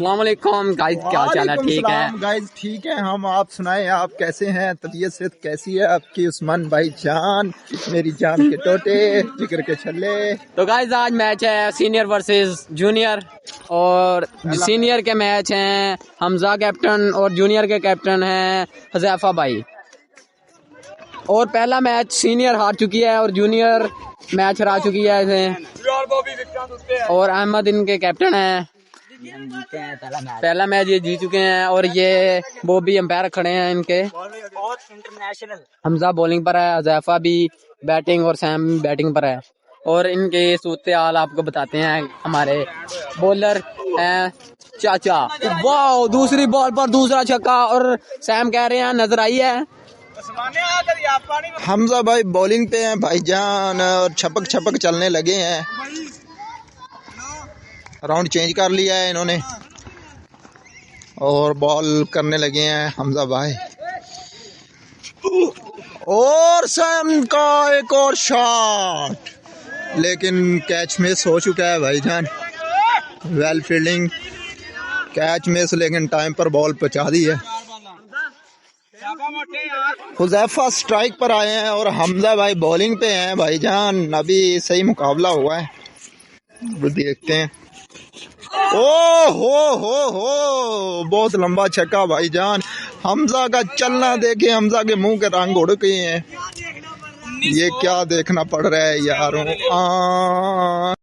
अस्सलाम वालेकुम गाइस, क्या चाल है? ठीक है गाइस, ठीक है हम। आप सुनाएं, आप कैसे हैं? तबीयत से कैसी है आपकी? उस्मान भाई जान, मेरी जान के टोटे, जिगर के छल्ले। तो गाइस आज मैच है सीनियर वर्सेस जूनियर, और सीनियर के मैच हैं हमजा कैप्टन और जूनियर के कैप्टन हैं हुज़ैफा भाई। और पहला मैच सीनियर हार चुकी है और जूनियर मैच हरा चुकी है इसे, और अहमद इनके कैप्टन हैं। पहला मैच ये जीत चुके हैं और ये वो भी अंपायर खड़े हैं इनके। हमजा बॉलिंग पर है, हुज़ैफा भी बैटिंग और सैम बैटिंग पर है। और इनके सूरत हाल आपको बताते हैं। हमारे बॉलर हैं चाचा, वाह, दूसरी बॉल पर दूसरा छक्का, और सैम कह रहे हैं नजर आई है। हमजा भाई बॉलिंग पे हैं भाईजान, और छपक छपक चलने लगे हैं। राउंड चेंज कर लिया है इन्होंने और बॉल करने लगे हैं हमजा भाई। और सैम का एक और शॉट, लेकिन कैच मिस हो चुका है भाईजान। वेल फील्डिंग, कैच मिस, लेकिन टाइम पर बॉल पहुंचा दी है। हुज़ैफा स्ट्राइक पर आए हैं और हमजा भाई बॉलिंग पे हैं भाईजान। अभी सही मुकाबला हुआ है, वो देखते हैं। ओ हो, बहुत लंबा छक्का भाईजान। हमजा का चलना देखे, हमजा के मुंह के रंग उड़ गए हैं। ये क्या देखना पड़ रहा है यारों।